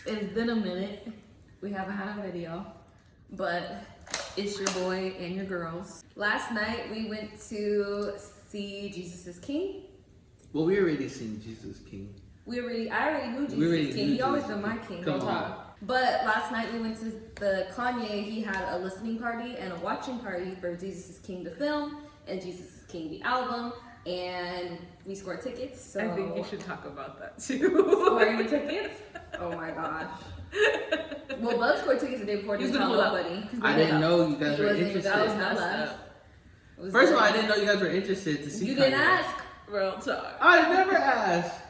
It's been a minute. We haven't had a video, but it's your boy and your girls. Last night we went to see Jesus is King. Well, we already seen Jesus King. I already knew Jesus is King. He always been my king. Come on. But last night we went to the Kanye. He had a listening party and a watching party for Jesus is King the film and Jesus is King the album. And we scored tickets. So I think you should talk about that too. Scoring the tickets? Oh my gosh. Well, Bub scored tickets the day before. Didn't tell nobody. I didn't know you guys were interested. That was messed up. First of all, I didn't know you guys were interested to see. You didn't ask. Real talk. I never asked.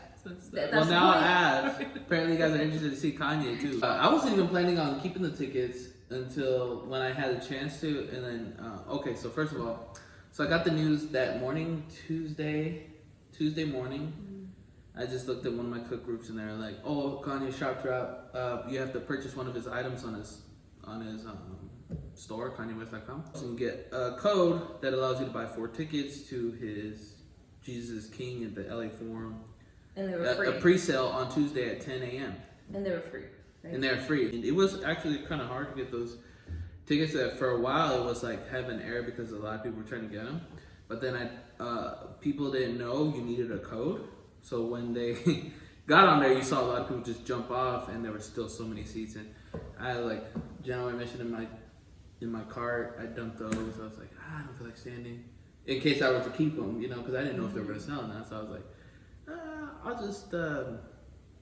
Well, now I asked. point. Apparently, you guys are interested to see Kanye too. I wasn't even planning on keeping the tickets until when I had a chance to, and then okay. So first of all, so I got the news that morning, Tuesday morning. I just looked at one of my cook groups and they're like, "Oh, Kanye shop drop. You have to purchase one of his items on his store, KanyeWest.com. So you can get a code that allows you to buy 4 tickets to his Jesus is King at the LA Forum. And they were free. A pre-sale on Tuesday at 10 a.m. And they were free. Right? And they're free. And it was actually kind of hard to get those tickets. That for a while it was like heaven air because a lot of people were trying to get them. But then people didn't know you needed a code. So when they got on there, you saw a lot of people just jump off, and there were still so many seats. And I had like general admission in my cart. I dumped those. I was like, I don't feel like standing in case I was to keep them, because I didn't know if they were gonna sell now. So I was like, I'll just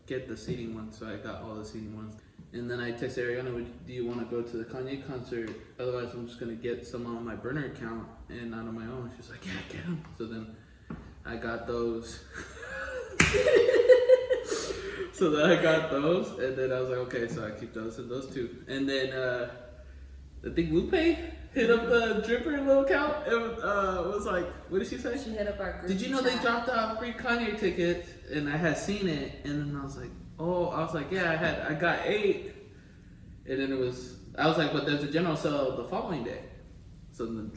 get the seating ones. So I got all the seating ones. And then I texted Ariana, do you want to go to the Kanye concert? Otherwise, I'm just going to get some on my burner account and not on my own. She was like, yeah, get them. So then I got those. So then I got those. And then I was like, okay, so I keep those and those 2. And then I think Lupe hit up the Dripper little account. It was like, what did she say? She hit up our group. Did you know they dropped out free Kanye tickets? And I had seen it. And then I was like, yeah, I got 8. And then I was like, but there's a general sale the following day. So then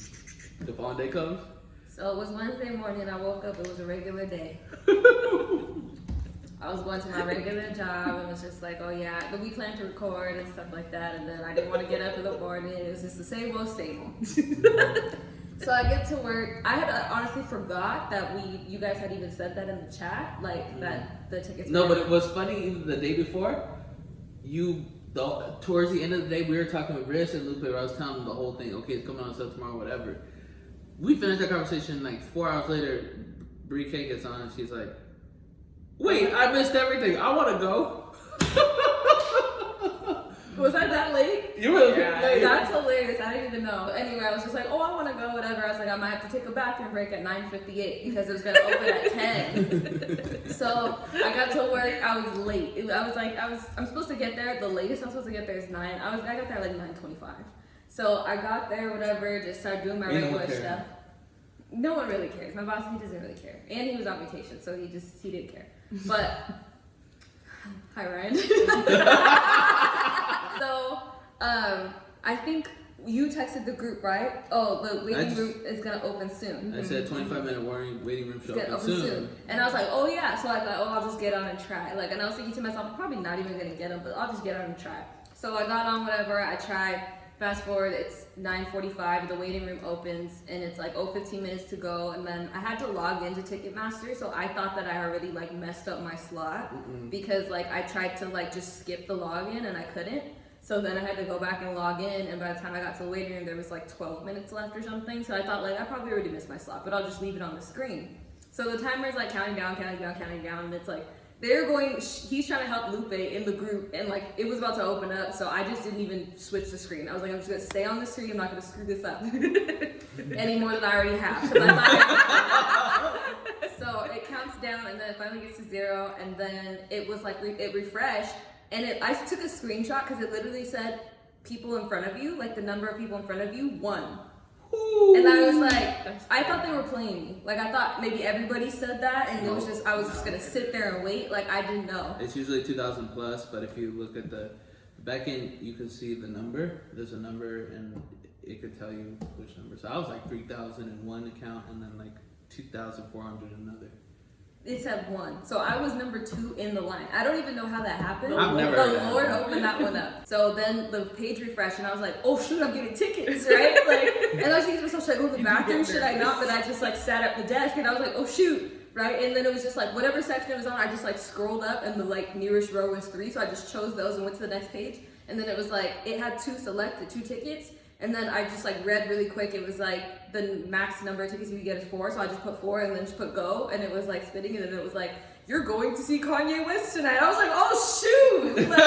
the following day comes. So it was Wednesday morning. I woke up. It was a regular day. I was going to my regular job. It was just like, oh yeah, but we planned to record and stuff like that. And then I didn't want to get up in the morning. It was just the same old, same old. So I get to work. I had honestly forgot that you guys had even said that in the chat, like that the tickets. No, but it was funny. Even the day before, towards the end of the day, we were talking with Rich and Lupe. Where I was telling them the whole thing. Okay, it's coming on sale tomorrow, whatever. We finished that conversation like 4 hours later. BreeKay gets on and she's like, "Wait, I missed everything. I want to go." Was I that late? You were late. That's hilarious. I didn't even know. Anyway, I was just like, oh, I want to go, whatever. I was like, I might have to take a bathroom break at 9:58 because it was going to open at 10. So I got to work. I was late. I'm supposed to get there. The latest I'm supposed to get there is 9. I got there like 9:25. So I got there, whatever, just started doing my regular stuff. No one really cares. My boss, he doesn't really care. And he was on vacation, so he didn't care. But, hi Ryan. So, I think you texted the group, right? Oh, the waiting room is gonna open soon. I said 25-minute waiting room should open soon. And I was like, oh yeah. So I thought, I'll just get on and try. Like, and I was thinking to myself, I'm probably not even gonna get them, but I'll just get on and try. So I got on, whatever. I tried. Fast forward, it's 9:45. The waiting room opens, and it's like 15 minutes to go. And then I had to log into Ticketmaster, so I thought that I already like messed up my slot because like I tried to like just skip the login and I couldn't. So then I had to go back and log in, and by the time I got to the waiting room, there was like 12 minutes left or something. So I thought like I probably already missed my slot, but I'll just leave it on the screen. So the timer is like counting down, and it's like he's trying to help Lupe in the group, and like it was about to open up, so I just didn't even switch the screen. I was like, I'm just gonna stay on the screen. I'm not gonna screw this up any more than I already have. So it counts down, and then it finally gets to 0, and then it was like it refreshed. And I took a screenshot because it literally said people in front of you, like the number of people in front of you, 1. Ooh. And I was like, I thought they were playing me. Like I thought maybe everybody said that, and it was just I was just gonna sit there and wait. Like I didn't know. It's usually 2,000 plus, but if you look at the back end, you can see the number. There's a number, and it could tell you which number. So I was like 3,000 in one account, and then like 2,400 in another. it said 1. So I was number 2 in the line. I don't even know how that happened. I've never heard The that. Lord opened that one up. So then the page refreshed and I was like, oh shoot, I'm getting tickets, right? Like, and I was thinking to myself, should I go to the bathroom? Should I not? But I just like sat at the desk and I was like, oh shoot. Right, and then it was just like whatever section it was on, I just like scrolled up and the like nearest row was 3, so I just chose those and went to the next page. And then it was like it had 2 tickets, and then I just like read really quick. It was like the max number of tickets you could get is 4, so I just put 4 and then just put go, and it was like spinning, and then it was like you're going to see Kanye West tonight. I was like, oh shoot! Like,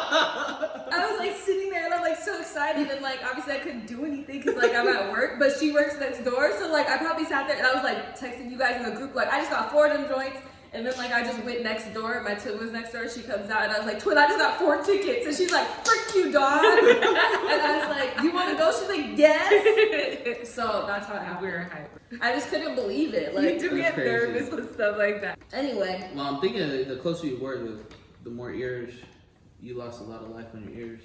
I was like sitting there and I'm like so excited, and like obviously I couldn't do anything because like I'm at work, but she works next door, so like I probably sat there and I was like texting you guys in the group like I just got 4 of them joints. And then like I just went next door, my twin was next door, she comes out and I was like, twin, I just got 4 tickets. And she's like, frick you, dog. And I was like, you wanna go? She's like, yes. So that's how it happened. We were hype. I just couldn't believe it. You Like, do That's get crazy. nervous with stuff like that. anyway, Well, I'm thinking the closer you were, the more ears. You lost a lot of life on your ears.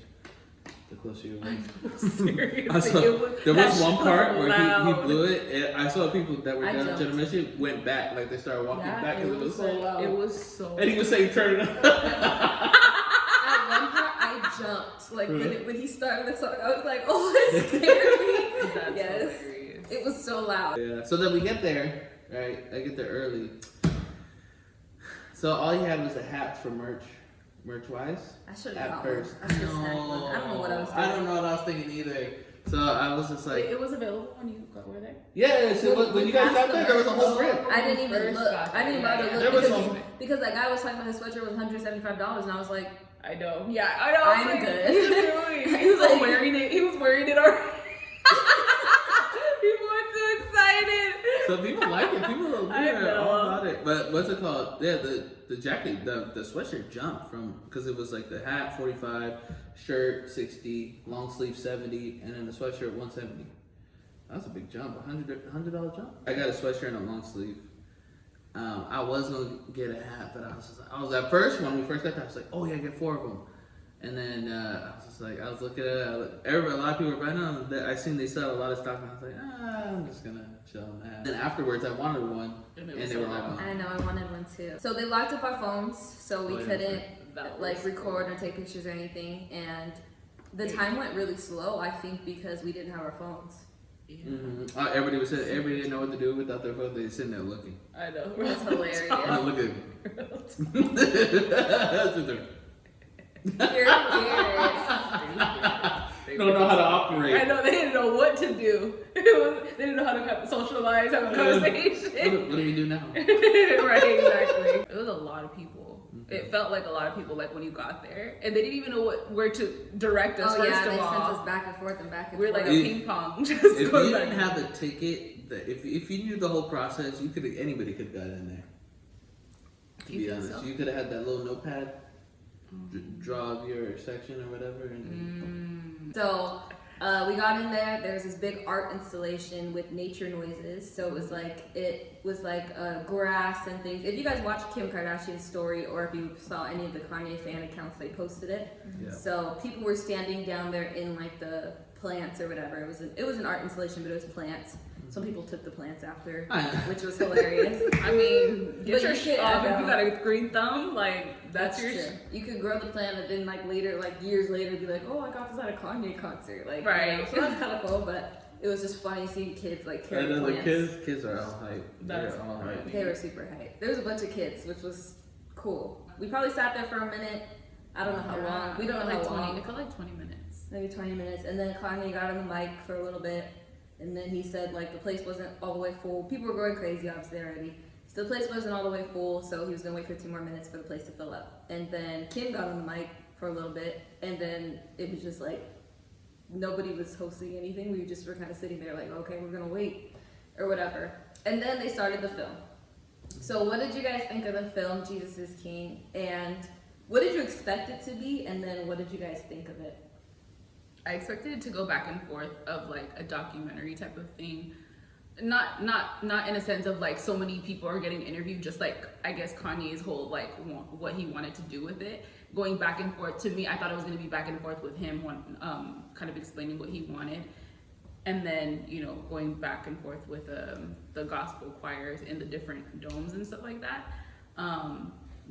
The closer you were. Seriously, I saw, there that was one shit part where he loud. blew it, and I saw people that were I down jumped. to the mission went back, like they started walking Yeah, back because it was so loud. It was so. And he was saying, "Turn it up." at one part I jumped. Like when he started the song, I was like, oh, it scared me. That's Yes. hilarious. It was so loud. Yeah. So then we get there, right? I get there early. So all he had was a hat for merch wise. I should At have got first. one. I should have snagged one. I don't know what I was doing. I don't know what I was thinking either. So I was just like, Wait, it was available when you were there? yeah. So when you guys got there was a whole grip. I didn't even First look. got I didn't even there. bother Yeah, to there look was because, some- because that guy was talking about his sweatshirt was $175, and I was like, I know. Yeah, I know. I'm like, good. What are you doing? He was Like- like wearing it. He was wearing it already. People were too excited. So people like it. People I are know. all about it. But what's it called? Yeah, the jacket, the sweatshirt jumped from because it was like the hat 45, shirt 60, long sleeve 70, and then the sweatshirt 170. That's a big jump, $100 jump. I got a sweatshirt and a long sleeve. I was gonna get a hat, but I was at first when we first got there. I was like, oh yeah, get 4 of them. And then I was just like, I was looking at it. A lot of people were buying them. I seen they sell a lot of stock, and I was like, I'm just gonna chill on that. Then afterwards, I wanted one, And it and was they so were all loud. gone. I know, I wanted one too. So they locked up our phones, so we Oh, yeah, couldn't That like was record or take pictures or anything. And the time went really slow, I think, because we didn't have our phones. Yeah. Mm-hmm. Everybody was saying everybody didn't know what to do without their phone. They were sitting there looking. I know. That's hilarious. I'm looking. That's what they're- You're weird. Don't know how to operate. I know, they didn't know what to do. They didn't know how to have socialize, have a conversation. What do we do now? Right, exactly. It was a lot of people. Mm-hmm. It felt like a lot of people, like when you got there, and they didn't even know where to direct us. Oh first yeah, of they all, sent us back and forth and back and we're forth. like a If- ping pong. Just If going you back didn't and have a ticket, if you knew the whole process, you could anybody could have got in there. To You be think honest, so? you could have had that little notepad, draw your section or whatever, and So we got in there. There was this big art installation with nature noises. So it was like grass and things. If you guys watched Kim Kardashian's story, or if you saw any of the Kanye fan accounts, they posted it. yeah. So people were standing down there in like the plants or whatever. It was an art installation, but it was plants. Some people took the plants after, which was hilarious. I mean, get But your you shit could- off. I If you know. got a green thumb, like that's your true. You could grow the plant and then like later, like years later, be like, oh, I got this at a Kanye concert. Like, Right. You know? So that's kind of cool, but it was just funny seeing kids like I carry know the plants. kids are all hype. That's They're all funny. hype. They were super hype. There was a bunch of kids, which was cool. We probably sat there for a minute. I don't know how long. We don't know like how 20. long. It felt like 20 minutes. Maybe 20 minutes. And then Kanye got on the mic for a little bit. And then he said like the place wasn't all the way full. People were going crazy obviously already. So the place wasn't all the way full, so he was gonna wait 15 more minutes for the place to fill up. And then Kim got on the mic for a little bit, and then it was just like nobody was hosting anything. We just were kind of sitting there like, okay, we're gonna wait or whatever. And then they started the film. So what did you guys think of the film Jesus is King? And what did you expect it to be? And then what did you guys think of it? I expected it to go back and forth of like a documentary type of thing. Not in a sense of like so many people are getting interviewed, just like I guess Kanye's whole like what he wanted to do with it, going back and forth. To me, I thought it was going to be back and forth with him kind of explaining what he wanted. and then going back and forth with the gospel choirs in the different domes and stuff like that.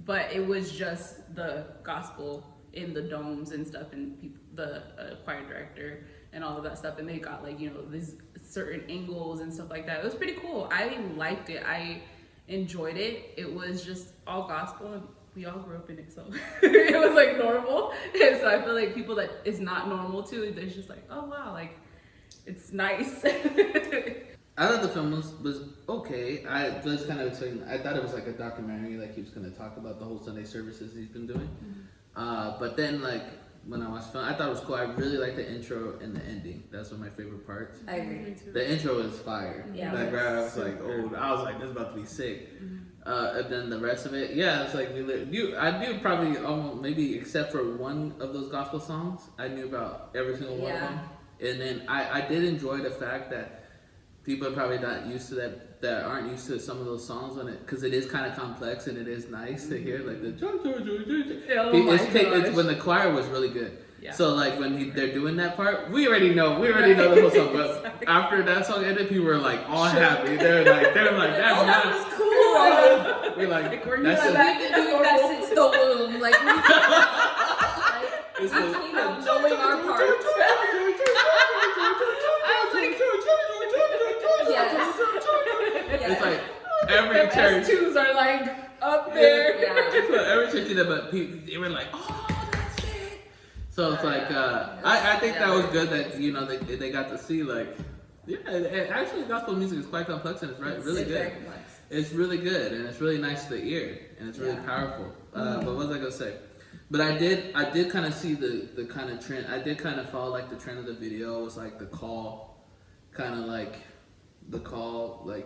But it was just the gospel in the domes and stuff, and the choir director and all of that stuff, and they got like these certain angles and stuff like that. It was pretty cool. I liked it. I enjoyed it. It was just all gospel, and we all grew up in it, so it was like normal. And so I feel like people that it's not normal to, they're just like, oh wow, like it's nice. I thought the film was okay. I was kind of excited. I thought it was like a documentary, like he was going to talk about the whole Sunday services he's been doing. But then, like, when I watched the film, I thought it was cool. I really liked the intro and the ending. That's one of my favorite parts. I agree. The intro is fire. Yeah. Like, right, I was like, oh, I was like, this is about to be sick. And then the rest of it, yeah, it's like, I knew probably almost, maybe except for one of those gospel songs, I knew about every single one of them. And then I did enjoy the fact that people are probably not used to that aren't used to some of those songs on it, because it is kind of complex and it is nice to hear, like the it's when the choir was really good. Yeah. So like when they're doing that part, we already know the whole song. But after that song ended, people were like all happy. They're like that was cool. We're like, we've been doing that since the womb. Like we came out knowing our part. It's like every church. S2s are like up there. Yeah. Every church did that, but people, they were like, oh, that's it. So it's like, I think that was good that, they got to see, like, actually gospel music is quite complex and it's really good. It's really good and it's really nice to the ear and it's really powerful. But what was I going to say? But I did kind of see the kind of trend. I did kind of follow, like, the trend of the video. It was like the call, kind of like,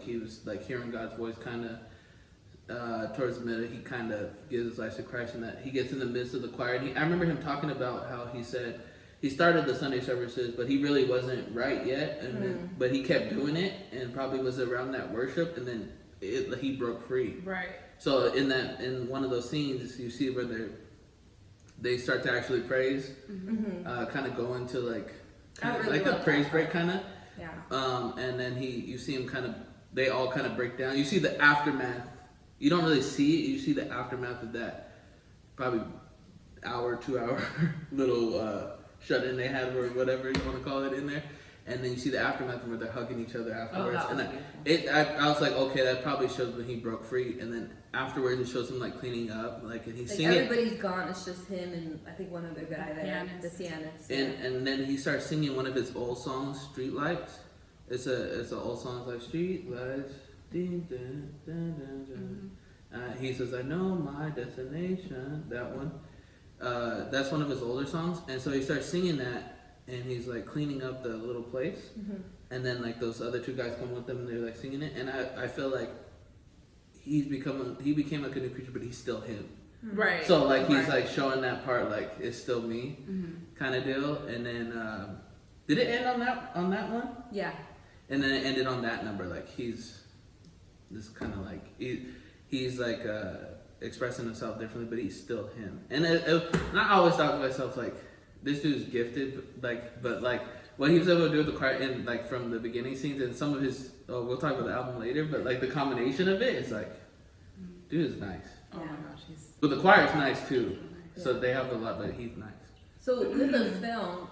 he was like hearing God's voice kind of towards the middle. He kind of gives his life to Christ, and that he gets in the midst of the choir. And I remember him talking about how he said he started the Sunday services, but he really wasn't right yet, and then, but he kept doing it, and probably was around that worship, and then he broke free. Right. So in one of those scenes, you see where they start to actually praise, kind of go into like a praise break kind of. Yeah. And then you see him they all kind of break down. You see the aftermath. You don't really see it. You see the aftermath of that probably 2 hour little shut-in they had, or whatever you want to call it, in there. And then you see the aftermath where they're hugging each other afterwards. Oh, that was I was like, okay, that probably shows when he broke free. And then afterwards it shows him like cleaning up, like, and he's like singing. Everybody's gone. It's just him and I think one other guy there, the pianist. And then he starts singing one of his old songs, Street Lights. It's an old song, like Street Lights. Ding, dun, dun, dun, dun. He says, I know my destination. That one. That's one of his older songs. And so he starts singing that. And he's like cleaning up the little place, and then like those other two guys come with him, and they're like singing it. And I feel like he became like a new creature, but he's still him. Right. So like he's like showing that part, like it's still me, kind of deal. And then did it end on that one? Yeah. And then it ended on that number. Like he's this kind of like he's like expressing himself differently, but he's still him. And I always thought to myself like, this dude's gifted, but what he was able to do with the choir, and like from the beginning scenes and some of his, we'll talk about the album later, but like the combination of it is like, dude is nice. Oh my gosh, but the choir is nice too, so they help a lot, but he's nice. So with the film,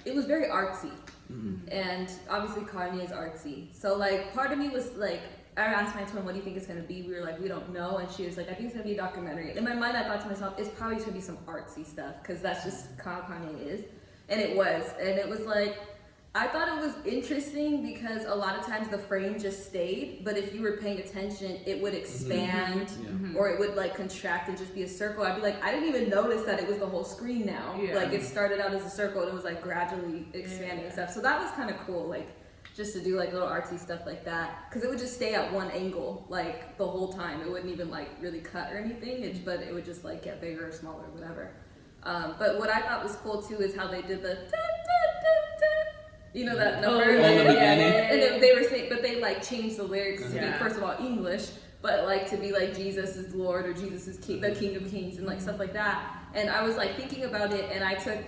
it was very artsy, and obviously Kanye is artsy. So like part of me was like, I asked my twin, what do you think it's going to be? We were like, we don't know. And she was like, I think it's going to be a documentary. In my mind, I thought to myself, it's probably going to be some artsy stuff, because that's just how Kanye is. And it was. And it was like, I thought it was interesting because a lot of times the frame just stayed, but if you were paying attention, it would expand or it would like contract and just be a circle. I'd be like, I didn't even notice that it was the whole screen now. Yeah. Like it started out as a circle and it was like gradually expanding and stuff. So that was kind of cool. Like, just to do like little artsy stuff like that, because it would just stay at one angle like the whole time. It wouldn't even like really cut or anything, but it would just like get bigger or smaller or whatever. But what I thought was cool too is how they did the da, da, da, da. You know that number? And they were saying, but they like changed the lyrics to be, first of all, English, but like to be like Jesus is Lord or Jesus is King, the King of Kings and like stuff like that. And I was like thinking about it, and I took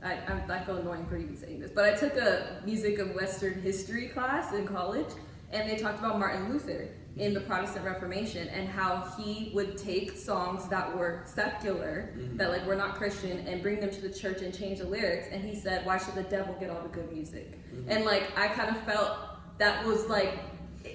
I feel annoying for even saying this, but I took a music and Western history class in college, and they talked about Martin Luther in the Protestant Reformation and how he would take songs that were secular, that like were not Christian, and bring them to the church and change the lyrics. And he said, why should the devil get all the good music? And like I kind of felt that was like,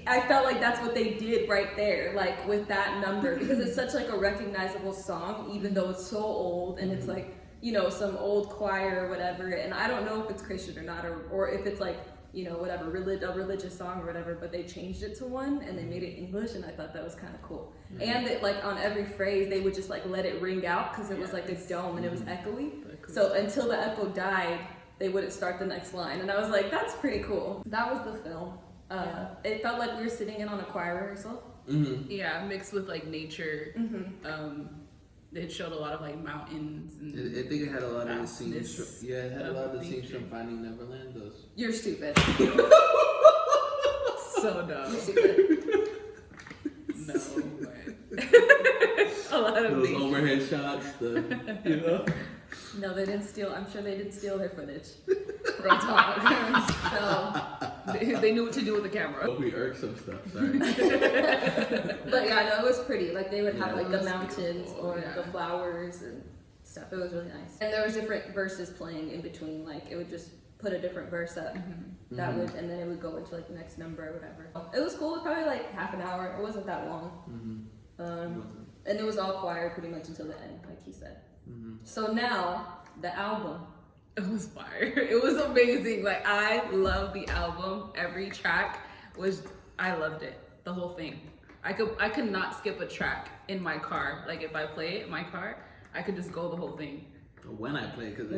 I felt like that's what they did right there, like with that number, because it's such like a recognizable song, even though it's so old, and it's like, you know, some old choir or whatever. And I don't know if it's Christian or not, or if it's like, you know, whatever, a religious song or whatever, but they changed it to one and they made it English, and I thought that was kind of cool. And it, like on every phrase they would just like let it ring out because it was like a dome and it was echoey. So until the echo died, they wouldn't start the next line, and I was like, that's pretty cool. That was the film. It felt like we were sitting in on a choir rehearsal. Yeah, mixed with like nature. It showed a lot of like mountains. And I think it had a lot of the scenes. Yeah, it had a lot of the scenes from Finding Neverland. Those. You're stupid. So dumb. You're stupid. No way. A lot of those overhead shots. You know. No, they didn't steal. I'm sure they didn't steal their footage. Real talk. So they knew what to do with the camera. We irked some stuff. Sorry. But yeah, no, it was pretty. Like they would have like the mountains beautiful, or the flowers and stuff. It was really nice. And there was different verses playing in between. Like it would just put a different verse up. That would, and then it would go into like the next number or whatever. It was cool. It was probably like half an hour. It wasn't that long. And it was all choir pretty much until the end, like he said. So now the album. It was fire. It was amazing. Like I love the album. Every track was, I loved it. The whole thing. I could not skip a track in my car. Like if I play it in my car, I could just go the whole thing. When I play, because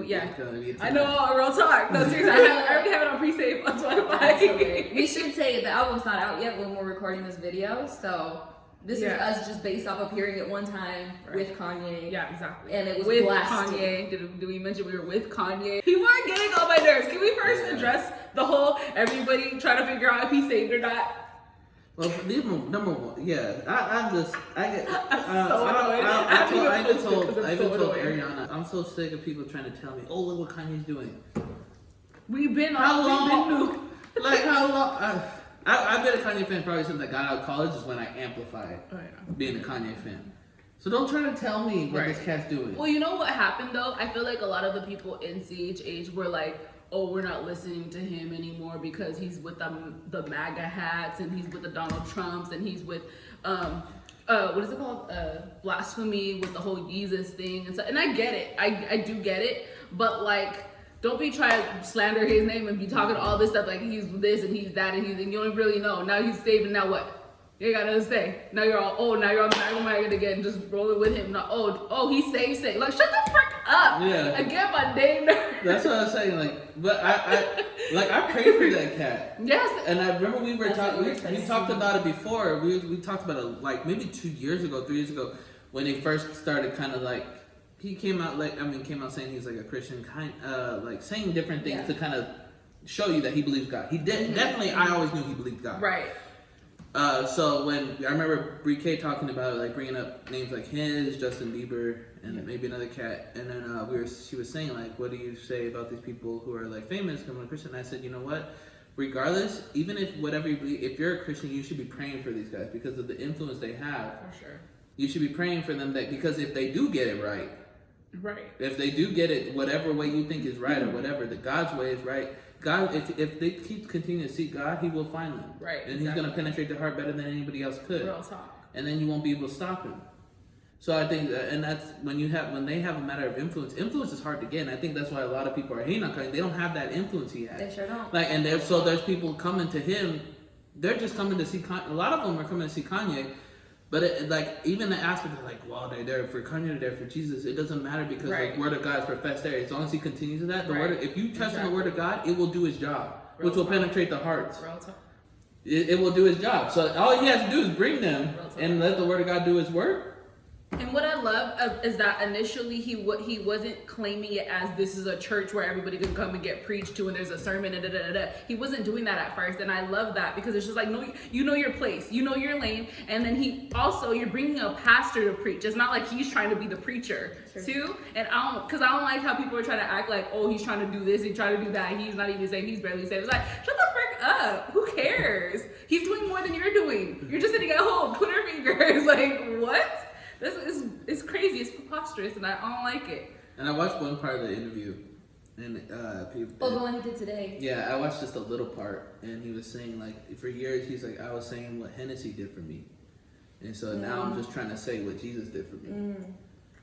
I know, real talk. No, seriously, I already have it on pre-save on Spotify. We should say the album's not out yet when we're recording this video, so this is us just based off of hearing it one time with Kanye. Yeah, exactly. And it was with blasted. Kanye. Did we mention we were with Kanye? People are getting on my nerves. Can we first address the whole everybody trying to figure out if he's saved or not? Well, number one, yeah. I told Ariana, I'm so sick of people trying to tell me, oh, look what Kanye's doing. We've been how long? Like how long? I've been a Kanye fan probably since I got out of college. Is when I amplified being a Kanye fan. So don't try to tell me what this cat's doing. Well, you know what happened though? I feel like a lot of the people in CHH were like, oh, we're not listening to him anymore because he's with the MAGA hats and he's with the Donald Trumps and he's with what is it called? Blasphemy with the whole Jesus thing and stuff. And I get it. I do get it. But like, don't be trying to slander his name and be talking all this stuff like he's this and he's that and you don't really know. Now he's saved and now what? You got nothing to say. Now you're all, now you're on MAGA again, just rolling with him. Now, he's saved. Like, shut the frick up. Yeah. I get my dang nerves. That's what I was saying. Like, but I prayed for that cat. Yes. And I remember we talked about it before. We talked about it like maybe 2 years ago, 3 years ago, when he first started kind of like, he came out saying he's like a Christian, like saying different things to kind of show you that he believes God. He did definitely. I always knew he believed God. Right. So when I remember BreeKay talking about it, like bringing up names like his, Justin Bieber, and maybe another cat, and then she was saying like, what do you say about these people who are like famous coming to Christian? And I said, you know what? Regardless, even if whatever you believe, if you're a Christian, you should be praying for these guys because of the influence they have. For sure. You should be praying for them because if they do get it right. If they do get it, whatever way you think is right or whatever, the God's way is right. God, if they continue to seek God, He will find them. Right. And He's going to penetrate their heart better than anybody else could. Real talk. And then you won't be able to stop Him. So I think, and that's when they have a matter of influence. Influence is hard to get, and I think that's why a lot of people are hating on Kanye. They don't have that influence he has. They sure don't. Like, and there's people coming to him. They're just coming to see Kanye. A lot of them are coming to see Kanye. But like even the aspect of like, well, they're there for Kanye, they're there for Jesus. It doesn't matter because the word of God is professed there. As long as he continues to that, the word. If you trust in the word of God, it will do its job, which will penetrate the hearts. It will do its job. So all he has to do is bring them and let the word of God do its work. And what I love is that initially he wasn't claiming it as this is a church where everybody can come and get preached to and there's a sermon and He wasn't doing that at first, and I love that because it's just like, no, you know your place, you know your lane, and then you're bringing a pastor to preach. It's not like he's trying to be the preacher too. And I don't like how people are trying to act like, oh, he's trying to do this, he's trying to do that. He's not even saved, he's barely saved. It's like, shut the frick up. Who cares? He's doing more than you're doing. You're just sitting at home, Twitter fingers. Like, what? This is crazy. It's preposterous, and I don't like it. And I watched one part of the interview, and people. Oh, the one he did today. Yeah, I watched just a little part, and he was saying like, for years he's like, I was saying what Hennessy did for me, and so now I'm just trying to say what Jesus did for me.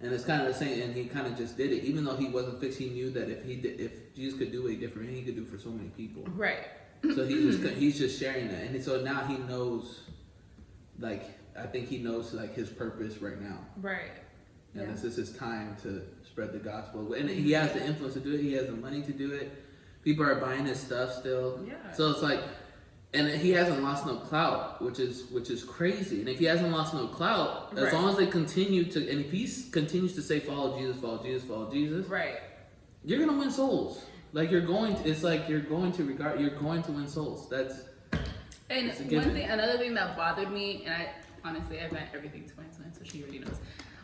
And it's kind of the same, and he kind of just did it, even though he wasn't fixed. He knew that if Jesus could do what he did for me, he could do for so many people. Right. So he's just sharing that, and so now he knows, like. I think he knows like his purpose right now. Right. And this is his time to spread the gospel. And he has the influence to do it. He has the money to do it. People are buying his stuff still. Yeah. So it's like, and he hasn't lost no clout, which is crazy. And if he hasn't lost no clout, as long as they continue to, and if he continues to say follow Jesus, follow Jesus, follow Jesus, right, you're gonna win souls. Like you're going to win souls. That's another thing that bothered me, and honestly, I meant everything to my twin, so she already knows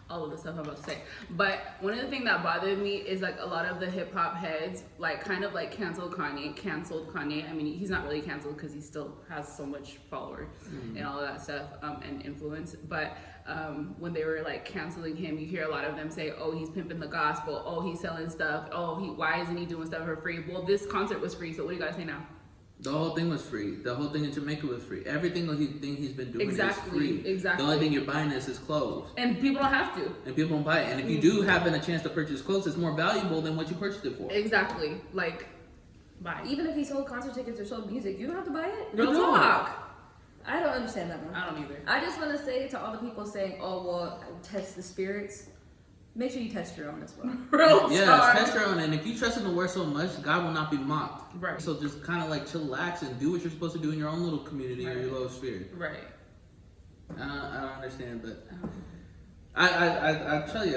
all of the stuff I'm about to say. But one of the things that bothered me is like a lot of the hip hop heads like kind of like canceled Kanye. I mean, he's not really canceled because he still has so much followers and all of that stuff and influence. But when they were like canceling him, you hear a lot of them say, "Oh, he's pimping the gospel. Oh, he's selling stuff. Oh, why isn't he doing stuff for free?" Well, this concert was free, so what do you guys say now? The whole thing was free. The whole thing in Jamaica was free. Everything he's been doing is free. Exactly. The only thing you're buying is his clothes. And people don't have to. And people don't buy it. And if you do happen a chance to purchase clothes, it's more valuable than what you purchased it for. Exactly. Like, buy. Even if he sold concert tickets or sold music, you don't have to buy it? Real talk. I don't understand that one. I don't either. I just want to say to all the people saying, oh, well, test the spirits. Make sure you test your own as well. Real talk. Test your own. And if you trust in the word so much, God will not be mocked. Right. So just kind of like chillax and do what you're supposed to do in your own little community or your little sphere. Right. I don't understand, but I tell you,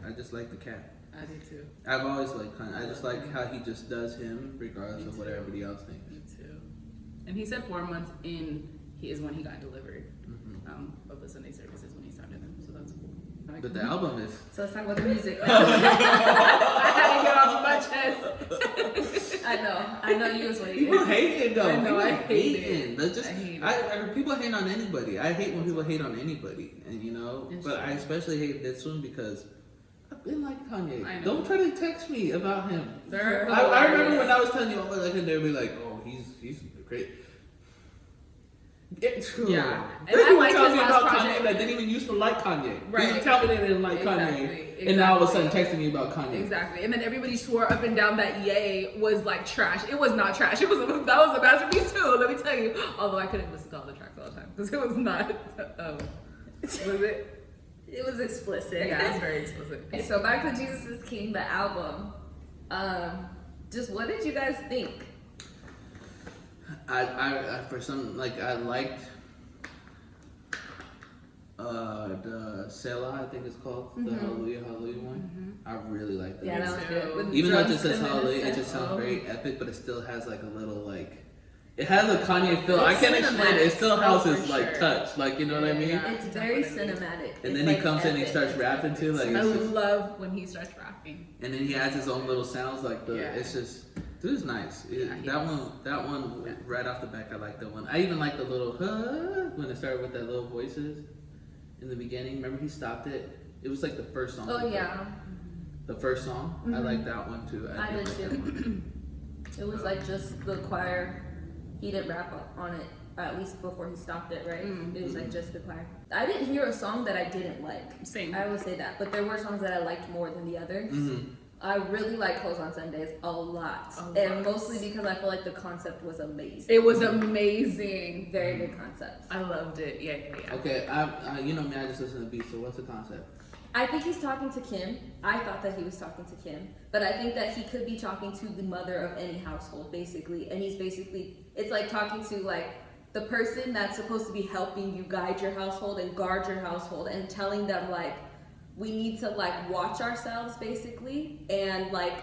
I just like the cat. I do too. I've always liked Kanye. I just like how he just does him regardless of what everybody else thinks. Me too. And he said 4 months in is when he got delivered of the Sunday services when he started them. So that's cool. But the album is. So let's talk about the music. I had to get off my chest. I know you was waiting. People hate it though. I know, I hate it. That's just, people hate on anybody. I hate when people hate on anybody, and but I especially hate this one because I've been like Kanye. Don't try to text me about him. I remember when I was telling you all like him, they'd be like, "Oh, he's great." Yeah, and I like tell me about Kanye that didn't even used to like Kanye. Right. They tell me they didn't like Kanye, and now all of a sudden texting me about Kanye. Exactly, and then everybody swore up and down that Ye was like trash. It was not trash. That was a masterpiece too. Let me tell you. Although I couldn't listen to all the tracks all the time because it was not. Was it? It was explicit. Yeah, it was very explicit. Okay, so back to Jesus is King, the album. Just what did you guys think? I for some I liked the Selah, I think it's called, the Hallelujah one. I really like that. Yeah, that was good. Even though it just says Hallelujah, it just sounds very epic, but it still has like a little it has a Kanye feel. I can't explain it. It still has his touch, you know what I mean? It's very cinematic. And then he comes in and he starts rapping too. I love when he starts rapping. And then he has his own little sounds it's just. Dude, it's nice. That one, right off the back, I like that one. I even like the little when it started with that little voices in the beginning. Remember, he stopped it. It was like the first song. Oh yeah. The first song. I like that one too. I did too. It was like just the choir. He didn't rap on it, at least before he stopped it, right? It was like just the choir. I didn't hear a song that I didn't like. Same. I will say that, but there were songs that I liked more than the others. I really like Clothes on Sundays a lot. And mostly because I feel like the concept was amazing. It was amazing. Very good concept. I loved it. Yeah. Okay, you know me, I just listen to beats, so what's the concept? I think he's talking to Kim. I thought that he was talking to Kim. But I think that he could be talking to the mother of any household, basically. And it's like talking to the person that's supposed to be helping you guide your household and guard your household and telling them like we need to like watch ourselves basically, and like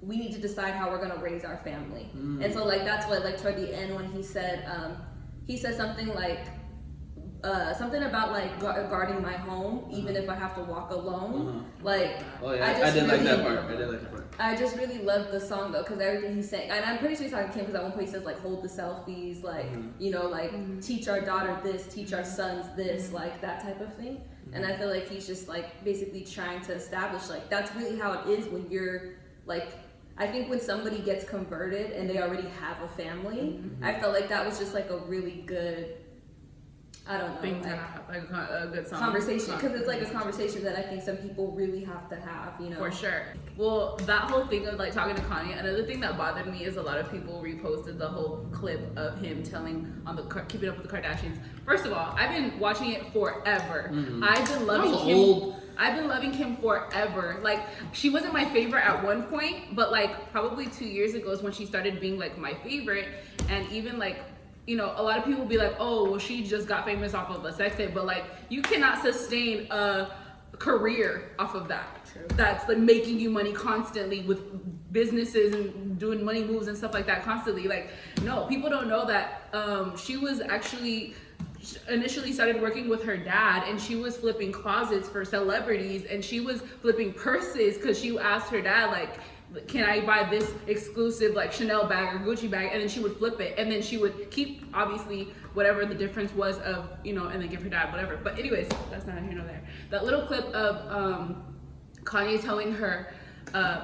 we need to decide how we're gonna raise our family. And so like that's what like toward the end when he said something like something about like guarding my home even if I have to walk alone. Like I did like that part. I just really loved the song though, because everything he's saying, and I'm pretty sure he's talking to Kim, because at one point he says like hold the selfies, like you know, like teach our daughter this, teach our sons this, like that type of thing. And I feel like he's just like basically trying to establish like that's really how it is when you're like, I think when somebody gets converted and they already have a family, I felt like that was just like a really good, I don't know, thing to have, like a good song. Conversation, because it's like a conversation that I think some people really have to have, you know. For sure. Well, that whole thing of like talking to Kanye, another thing that bothered me is a lot of people reposted the whole clip of him telling on the Keeping Up with the Kardashians. First of all, I've been watching it forever. I've been loving Kim. I've been loving Kim forever. Like, she wasn't my favorite at one point, but like probably 2 years ago is when she started being like my favorite. And even like, you know, a lot of people be like, oh, well, she just got famous off of a sex tape, but like, you cannot sustain a career off of that. True. That's like making you money constantly with businesses and doing money moves and stuff like that constantly. Like, no, people don't know that she was actually initially started working with her dad, and she was flipping closets for celebrities, and she was flipping purses because she asked her dad like, can I buy this exclusive like Chanel bag or Gucci bag, and then she would flip it, and then she would keep obviously whatever the difference was of, you know, and then give her dad whatever. But anyways, that's not here nor there. That little clip of Kanye telling her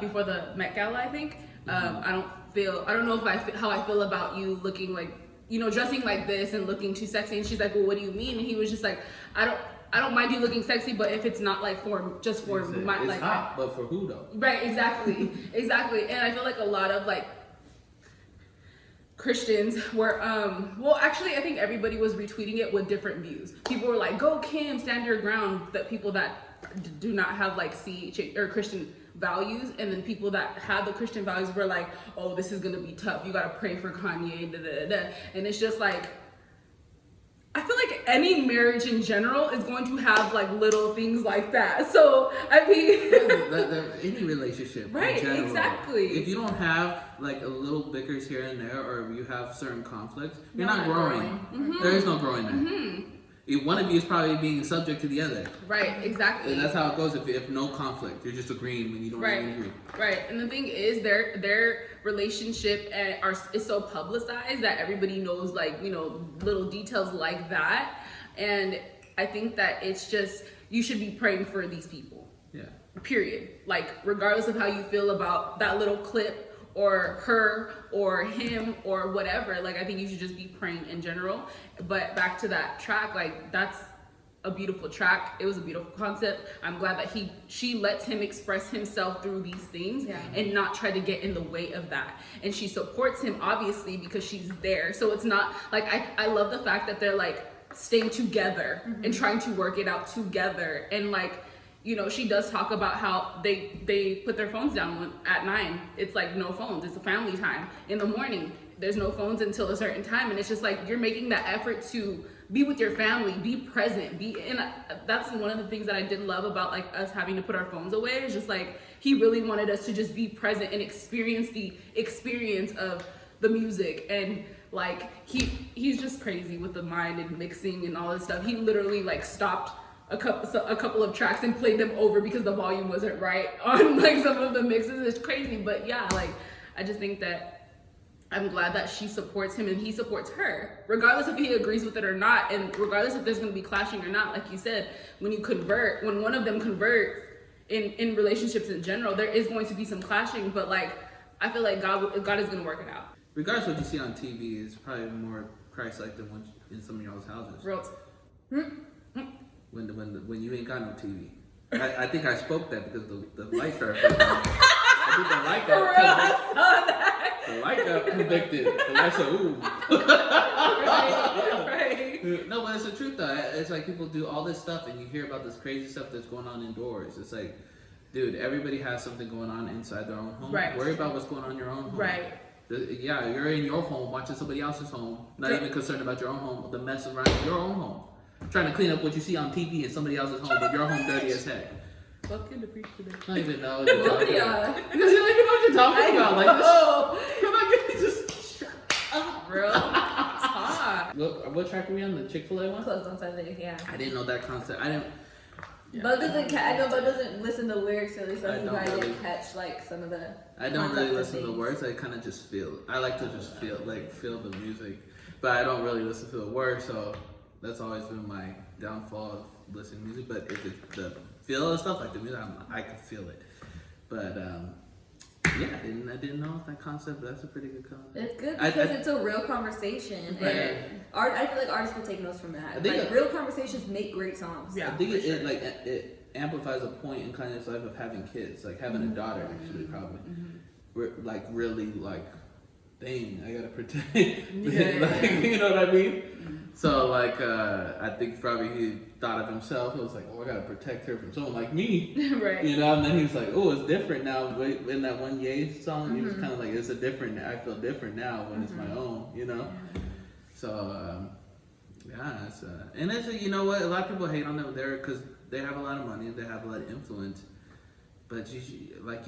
before the Met Gala, I think, I don't know how I feel about you looking like, you know, dressing like this and looking too sexy. And she's like, well, what do you mean? And he was just like, I don't mind you looking sexy, but if it's not like for just for my it's like hot, but for who though? Right, exactly. Exactly. And I feel like a lot of like Christians were well, actually I think everybody was retweeting it with different views. People were like, go Kim, stand your ground. That people that do not have like or Christian values, and then people that have the Christian values were like, oh, this is gonna be tough, you gotta pray for Kanye, da, da, da. And it's just like, I feel like any marriage in general is going to have like little things like that. So I mean, any relationship, right? In general, exactly. if you don't have like a little bickers here and there, or you have certain conflicts, you're not growing. There is no growing there. One of you is probably being subject to the other. Right, exactly. And that's how it goes if no conflict. You're just agreeing when you don't really agree. Right, and the thing is, their relationship is so publicized that everybody knows, like, you know, little details like that. And I think that it's just, you should be praying for these people. Yeah. Period. Like, regardless of how you feel about that little clip, or her or him or whatever, like I think you should just be praying in general. But back to that track, like that's a beautiful track. It was a beautiful concept. I'm glad that she lets him express himself through these things and not try to get in the way of that. And she supports him obviously because she's there. So it's not like, I love the fact that they're like staying together and trying to work it out together. And like, you know, she does talk about how they put their phones down at 9. It's like no phones. It's a family time. In the morning, there's no phones until a certain time. And it's just like, you're making that effort to be with your family, be present, that's one of the things that I did love about like us having to put our phones away. It's just like, he really wanted us to just be present and experience the experience of the music. And like, he's just crazy with the mind and mixing and all this stuff. He literally like stopped a couple of tracks and played them over because the volume wasn't right on like some of the mixes. It's crazy, but yeah, like I just think that I'm glad that she supports him and he supports her, regardless if he agrees with it or not, and regardless if there's going to be clashing or not. Like you said, when one of them converts in relationships in general, there is going to be some clashing, but like I feel like God is going to work it out. Regardless of what you see on TV is probably more Christ-like than what's in some of y'all's houses. When you ain't got no TV. I think I spoke that because the light started flipping. I think the light got convicted. The light said, ooh. Right. No, but it's the truth though. It's like people do all this stuff and you hear about this crazy stuff that's going on indoors. It's like, dude, everybody has something going on inside their own home. Right. Worry about what's going on in your own home. Right. Yeah, you're in your home watching somebody else's home, not even concerned about your own home, the mess around your own home. Trying to clean up what you see on TV in somebody else's home, but your home dirty as heck. Welcome to preach today. I don't even know what you're talking about. Yeah. Because you don't even know what you're talking about. Like, come on, just shut up. Real talk. What track are we on? The Chick-fil-A one? Closed on Sunday, yeah. I didn't know that concept. I didn't. Bud doesn't. I know Bud doesn't listen to lyrics really, so I he don't probably really. didn't catch like some of the. I don't really concepts listen of to the things. words. I kind of just feel. I like to just feel the music, but I don't really listen to the words. So that's always been my downfall of listening to music. But if it's the feel and stuff like the music, I can feel it. But yeah, I didn't know that concept. But that's a pretty good concept. It's good because it's a real conversation, and I feel like artists can take notes from that. Like real conversations make great songs. I think it amplifies a point in Kanye's life of having kids, like having a daughter actually probably. Like really like, dang, I gotta protect. You know what I mean? So like I think probably he thought of himself. It was like, oh, I gotta protect her from someone like me, Right. You know. And then he was like, oh, it's different now. In that one Ye song, he was kind of like, it's a different. I feel different now when it's my own, you know. So yeah, and it's you know what, a lot of people hate on them there because they have a lot of money and they have a lot of influence. But you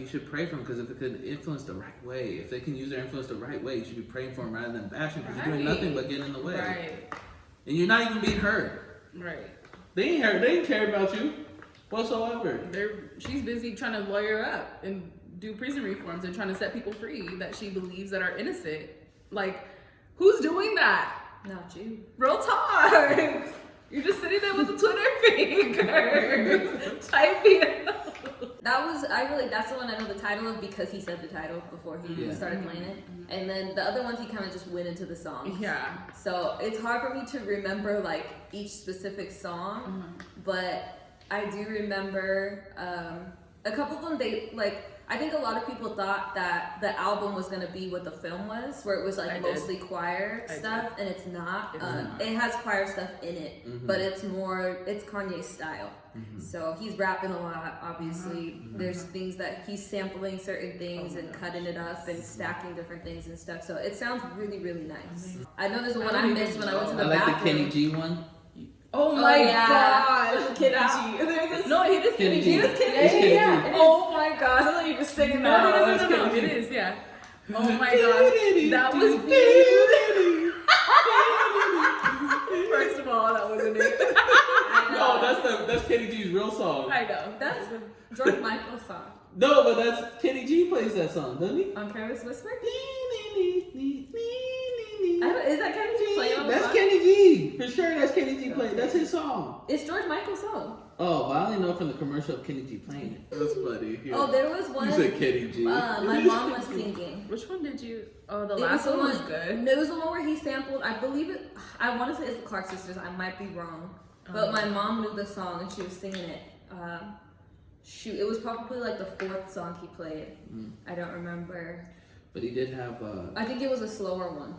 should pray for them because if it could influence the right way, if they can use their influence the right way, you should be praying for them rather than bashing because you're doing nothing but getting in the way. Right. And you're not even being heard. Right. They ain't heard. They ain't care about you whatsoever. She's busy trying to lawyer up and do prison reforms and trying to set people free that she believes that are innocent. Like, who's doing that? Not you. Real talk. You're just sitting there with the Twitter finger typing it up. That's the one I know the title of because he said the title before he started playing it. And then the other ones he kind of just went into the songs. Yeah. So it's hard for me to remember like each specific song, but I do remember a couple of them. They like. I think a lot of people thought that the album was gonna be what the film was, where it was like mostly choir stuff, and it's not. It has choir stuff in it, but it's Kanye's style. So he's rapping a lot, obviously. There's things that he's sampling certain things and cutting it up and stacking different things and stuff. So it sounds really, really nice. I know there's one I missed when I went to the bathroom. I like the Kenny G one. Oh my gosh. Kenny G. No, it is Kenny G. It is Kenny G. Yeah. Oh my gosh. I thought you were just singing that. No. It is, yeah. Oh my gosh. That was beautiful. First of all, that wasn't it. No, that's Kenny G's real song. I know. That's George Michael's song. No, but that's Kenny G plays that song, doesn't he? On Careless Whisper? Is that Kenny G playing on the That's song? Kenny G. For sure, that's Kenny G playing. That's his song. It's George Michael's song. Oh, but I only know from the commercial of Kenny G playing it. That's funny. Yeah. Oh, there was one. You said Kenny G. My mom was singing. Which one did you? Oh, the It last was the one was good. It was the one where he sampled. I believe it. I want to say it's the Clark Sisters. I might be wrong, but my mom knew the song and she was singing it. Shoot, it was probably like the fourth song he played. I don't remember. But he did have. I think it was a slower one,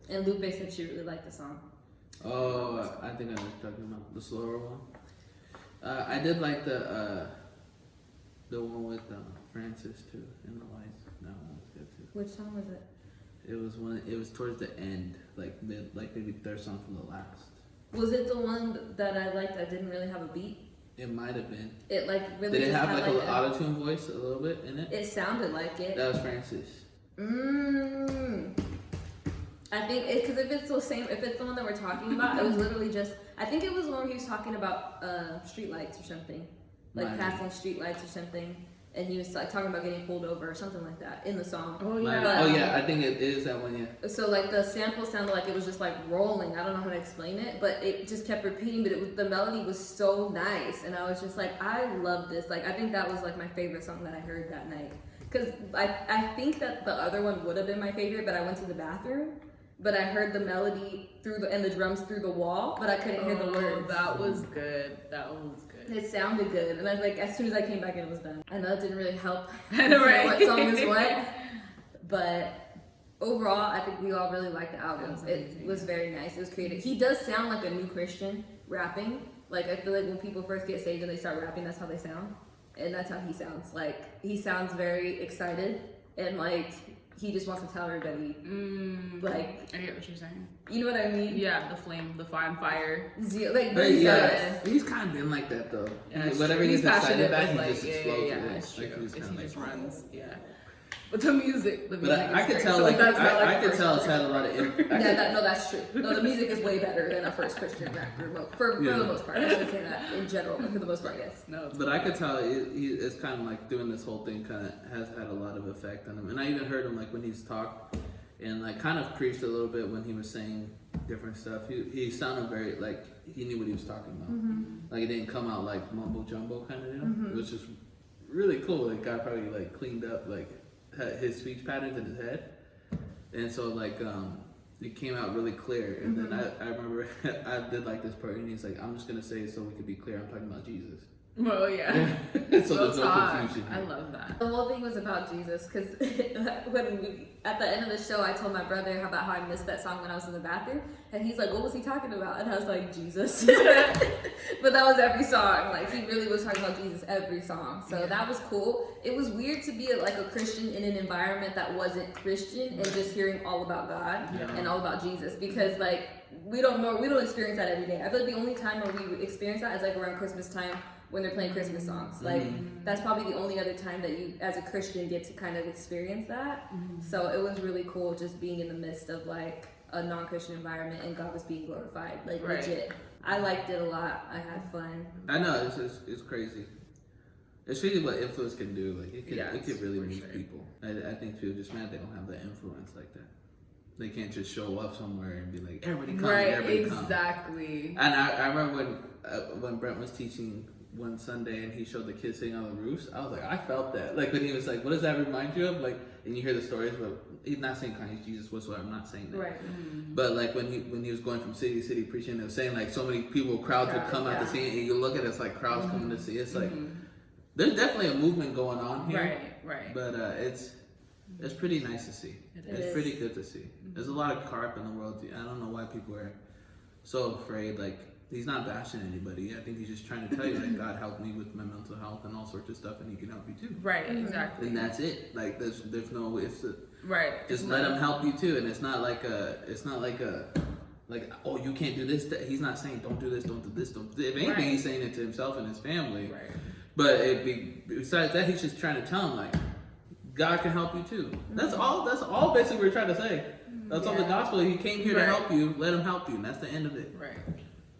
and Lupe said she really liked the song. Oh, I think I know what you're talking about. The slower one. I did like the one with Francis too, in the lights. That one was good too. Which song was it? It was towards the end, like maybe third song from the last. Was it the one that I liked that didn't really have a beat? It might have been. It like really. Did it just have had like an auto-tune voice a little bit in it? It sounded like it. That was Francis. I think because if it's the one that we're talking about, it was literally just. I think it was one where he was talking about street lights or something, like passing street lights or something, and he was like talking about getting pulled over or something like that in the song. Oh yeah. Oh yeah, I think it is that one. Yeah. So like the sample sounded like it was just like rolling. I don't know how to explain it, but it just kept repeating. But the melody was so nice, and I was just like, I love this. Like I think that was like my favorite song that I heard that night. Because I think that the other one would have been my favorite, but I went to the bathroom. But I heard the melody and the drums through the wall, but I couldn't hear the words. That was good. That was good. It sounded good, and I like as soon as I came back, it was done. I know that didn't really help. Right. What song is what? But overall, I think we all really liked the album. It was very nice. It was creative. He does sound like a new Christian rapping. Like I feel like when people first get saved and they start rapping, that's how they sound, and that's how he sounds. Like he sounds very excited and like he just wants to tell everybody, like, I get what you're saying. you know what I mean? Yeah, the flame, the fire. Like, But really yeah, zealous. he's kind of been like that though. Yeah, it's Whatever true. he's excited about, he but, just explodes away. it's Like, true. he's kind of He just like, runs. Yeah. But the music but is I could great. tell, So like, that's not, I could first tell it's person. had a lot of. No, that's true. No, the music is way better than a first Christian rap group. For Yeah. the most part. I wouldn't say that in general, but for the most part, yes. No, it's But I could tell it's kind of like doing this whole thing kind of has had a lot of effect on him. And I even heard him like when he's talked and like kind of preached a little bit when he was saying different stuff. He sounded very like he knew what he was talking about. Like it didn't come out like mumbo jumbo kind of deal. It was just really cool. Like God probably like cleaned up like his speech patterns in his head. And so like it came out really clear. And then I remember I did like this part and he's like, I'm just gonna say it so we could be clear, I'm talking about Jesus. well, yeah. So there's no confusion. I love that. The whole thing was about Jesus because at the end of the show, I told my brother about how I missed that song when I was in the bathroom, and he's like, "What was he talking about?" And I was like, "Jesus." But that was every song. Like he really was talking about Jesus every song. So that was cool. It was weird to be like a Christian in an environment that wasn't Christian and just hearing all about God and all about Jesus because like we don't experience that every day. I feel like the only time where we experience that is like around Christmas time. When they're playing Christmas songs. Like, that's probably the only other time that you, as a Christian, get to kind of experience that. So it was really cool just being in the midst of, like, a non-Christian environment and God was being glorified. Like, legit. I liked it a lot. I had fun. I know, it's crazy. It's really what influence can do. Like, it could really move people. I think people just mad they don't have that influence like that. They can't just show up somewhere and be like, everybody come, everybody come. Exactly. And I remember when Brent was teaching one Sunday and he showed the kids sitting on the roofs, I was like, I felt that. Like when he was like, what does that remind you of? Like, and you hear the stories, but he's not saying Kanye's Jesus whatsoever. I'm not saying that. Right. But like when he was going from city to city preaching, it was saying like so many crowds would come out to see it, and you look at it, it's like crowds coming to see it. It's like there's definitely a movement going on here. Right. But it's pretty nice to see. It's pretty good to see. There's a lot of carp in the world. I don't know why people are so afraid. Like he's not bashing anybody. I think he's just trying to tell you that God helped me with my mental health and all sorts of stuff, and He can help you too. Right. Exactly. And that's it. Like there's no right. Just let Him help you too, and it's not like oh you can't do this. He's not saying don't do this, don't do this, don't. If anything, He's saying it to Himself and His family. Right. But besides that, He's just trying to tell him like God can help you too. That's all. That's all basically we're trying to say. That's all the gospel. He came here to help you. Let Him help you, and that's the end of it. Right.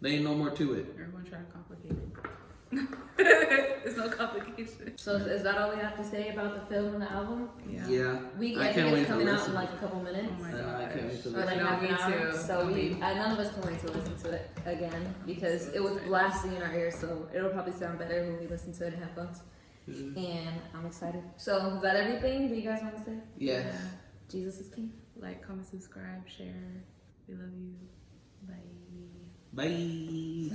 There ain't no more to it. Everyone try to complicate it. There's no complication. So is that all we have to say about the film and the album? Yeah. I think it's coming out in like a couple minutes. Oh my I can't wait to Or listen. like No, half an me hour. too. So none of us can wait to listen to it again because it was blasting in our ears. So it'll probably sound better when we listen to it in headphones. And I'm excited. So is that everything? Do you guys want to say? Yeah. Jesus is king. Like, comment, subscribe, share. We love you. Bye. Bye.